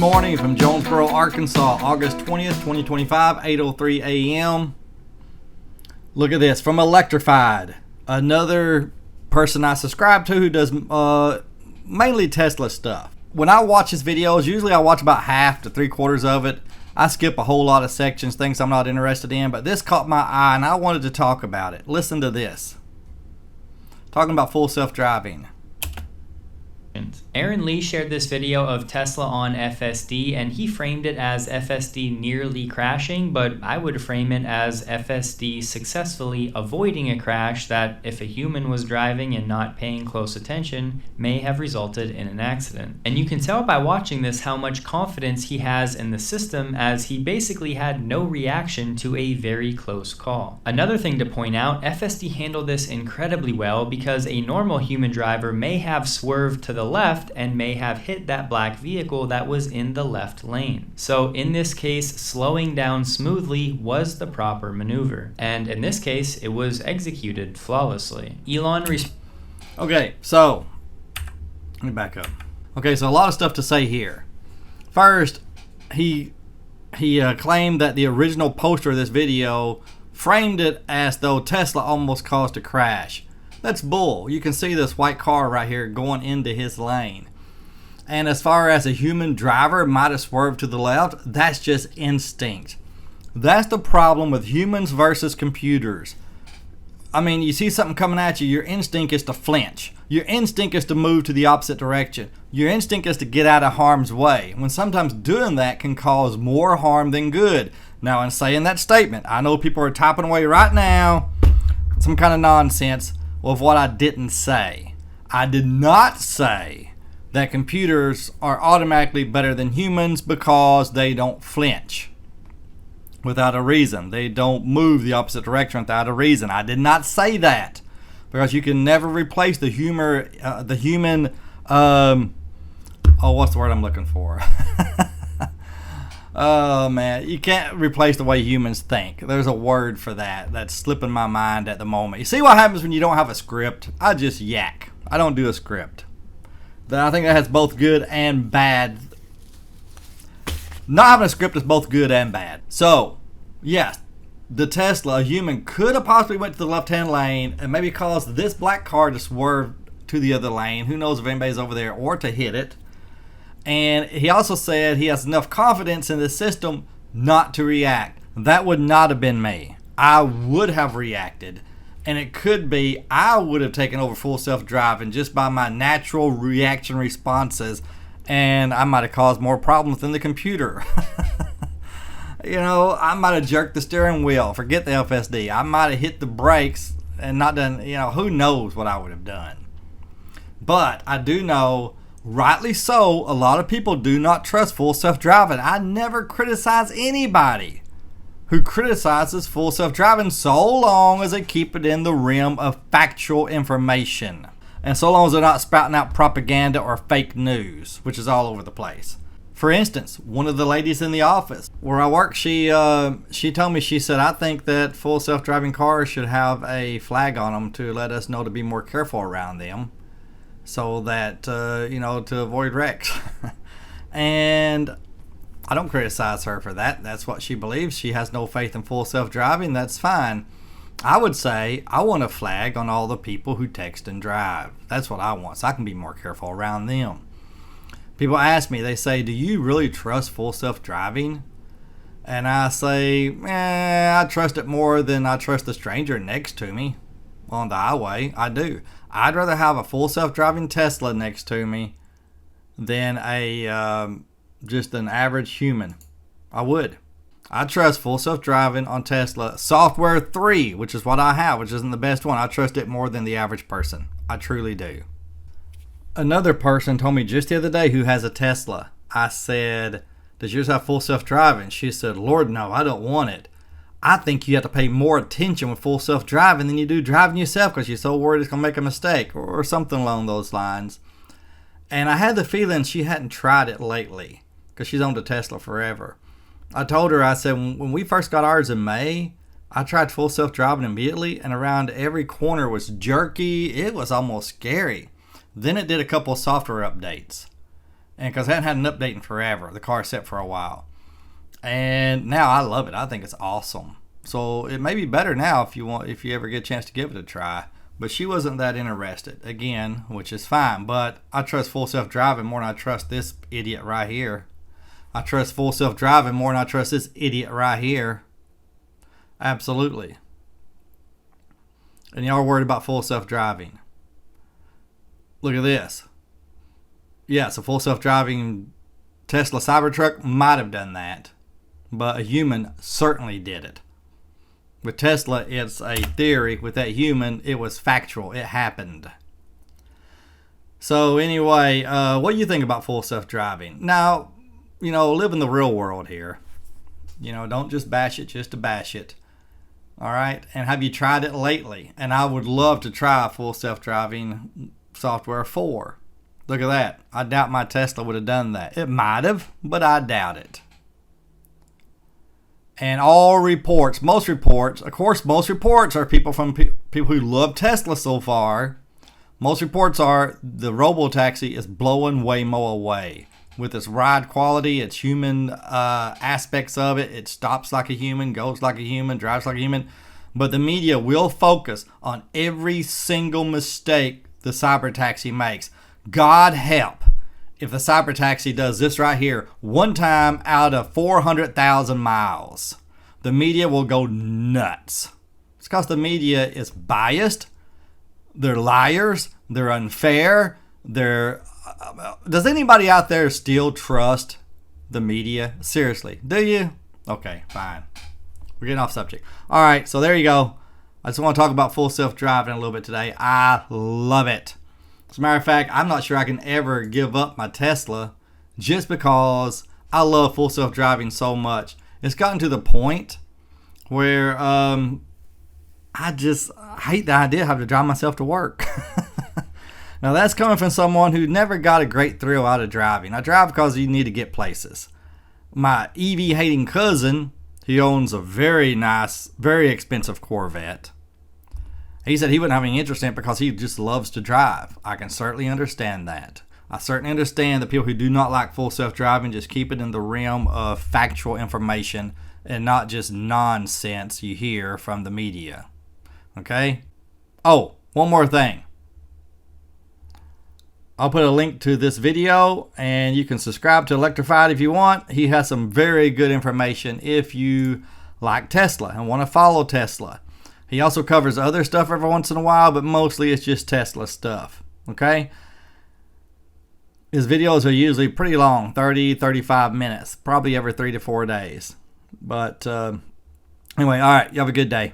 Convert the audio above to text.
morning from Jonesboro, Arkansas, August 20th, 2025, 8:03 a.m. Look at this, from Electrified, another person I subscribe to who does mainly Tesla stuff. When I watch his videos, usually I watch about half to 3/4 of it. I skip a whole lot of sections, things I'm not interested in, but this caught my eye and I wanted to talk about it. Listen to this. Talking about full self-driving. Aaron Lee shared this video of Tesla on FSD, and he framed it as FSD nearly crashing, but I would frame it as FSD successfully avoiding a crash that, if a human was driving and not paying close attention, may have resulted in an accident. And you can tell by watching this how much confidence he has in the system, as he basically had no reaction to a very close call. Another thing to point out, FSD handled this incredibly well, because a normal human driver may have swerved to the left and may have hit that black vehicle that was in the left lane. So in this case, slowing down smoothly was the proper maneuver. And in this case, it was executed flawlessly. Okay, so let me back up. Okay, so a lot of stuff to say here. First, he claimed that the original poster of this video framed it as though Tesla almost caused a crash. That's bull. You can see this white car right here going into his lane. And as far as a human driver might have swerved to the left, that's just instinct. That's the problem with humans versus computers. I mean, you see something coming at you, your instinct is to flinch. Your instinct is to move to the opposite direction. Your instinct is to get out of harm's way, when sometimes doing that can cause more harm than good. Now, in saying that statement, I know people are typing away right now some kind of nonsense of what I didn't say. I did not say that computers are automatically better than humans because they don't flinch without a reason. They don't move the opposite direction without a reason. I did not say that, because you can never replace the human. What's the word I'm looking for? Oh man, you can't replace the way humans think. There's a word for that that's slipping my mind at the moment. You see what happens when you don't have a script? I just yak. I don't do a script. I think that has both good and bad. Not having a script is both good and bad. So, yes, the Tesla, a human, could have possibly went to the left-hand lane and maybe caused this black car to swerve to the other lane. Who knows if anybody's over there, or to hit it. And he also said he has enough confidence in the system not to react. That would not have been me. I would have reacted. And it could be I would have taken over full self-driving just by my natural reaction responses. And I might have caused more problems than the computer. You know, I might have jerked the steering wheel. Forget the FSD. I might have hit the brakes and not done, who knows what I would have done. But I do know, rightly so, a lot of people do not trust full self-driving. I never criticize anybody who criticizes full self-driving so long as they keep it in the realm of factual information. And so long as they're not spouting out propaganda or fake news, which is all over the place. For instance, one of the ladies in the office where I work, she told me, she said, I think that full self-driving cars should have a flag on them to let us know to be more careful around them, so that, to avoid wrecks. And I don't criticize her for that. That's what she believes. She has no faith in full self-driving. That's fine. I would say I want a flag on all the people who text and drive. That's what I want, so I can be more careful around them. People ask me, they say, do you really trust full self-driving? And I say, I trust it more than I trust the stranger next to me on the highway. I do. I'd rather have a full self-driving Tesla next to me than just an average human. I would. I trust full self-driving on Tesla Software 3, which is what I have, which isn't the best one. I trust it more than the average person. I truly do. Another person told me just the other day who has a Tesla. I said, does yours have full self-driving? She said, Lord, no, I don't want it. I think you have to pay more attention with full self-driving than you do driving yourself, because you're so worried it's going to make a mistake or something along those lines. And I had the feeling she hadn't tried it lately, because she's owned a Tesla forever. I told her, I said, when we first got ours in May, I tried full self-driving immediately, and around every corner was jerky. It was almost scary. Then it did a couple of software updates. And because I hadn't had an update in forever, the car set for a while. And now I love it. I think it's awesome. So it may be better now if you ever get a chance to give it a try. But she wasn't that interested, again, which is fine. But I trust full self-driving more than I trust this idiot right here. I trust full self-driving more than I trust this idiot right here. Absolutely. And y'all are worried about full self-driving. Look at this. Yeah, so full self-driving Tesla Cybertruck might have done that. But a human certainly did it. With Tesla, it's a theory. With that human, it was factual. It happened. So anyway, what do you think about full self-driving? Now, live in the real world here. Don't just bash it just to bash it. All right? And have you tried it lately? And I would love to try full self-driving software 4. Look at that. I doubt my Tesla would have done that. It might have, but I doubt it. And all reports, most reports are people from people who love Tesla so far. Most reports are the robo-taxi is blowing Waymo away. With its ride quality, its human aspects of it, it stops like a human, goes like a human, drives like a human. But the media will focus on every single mistake the cyber taxi makes. God help if the cyber taxi does this right here one time out of 400,000 miles. The media will go nuts. It's because the media is biased. They're liars. They're unfair. Does anybody out there still trust the media? Seriously, do you? Okay, fine. We're getting off subject. All right, so there you go. I just want to talk about full self-driving a little bit today. I love it. As a matter of fact, I'm not sure I can ever give up my Tesla just because I love full self-driving so much. It's gotten to the point where I hate the idea of having to drive myself to work. Now, that's coming from someone who never got a great thrill out of driving. I drive because you need to get places. My EV-hating cousin, he owns a very nice, very expensive Corvette. He said he wouldn't have any interest in it because he just loves to drive. I can certainly understand that. I certainly understand that people who do not like full self-driving just keep it in the realm of factual information and not just nonsense you hear from the media. Okay? Oh, one more thing. I'll put a link to this video and you can subscribe to Electrified if you want. He has some very good information if you like Tesla and want to follow Tesla. He also covers other stuff every once in a while, but mostly it's just Tesla stuff. Okay? His videos are usually pretty long, 30, 35 minutes, probably every 3 to 4 days. But anyway, all right, you have a good day.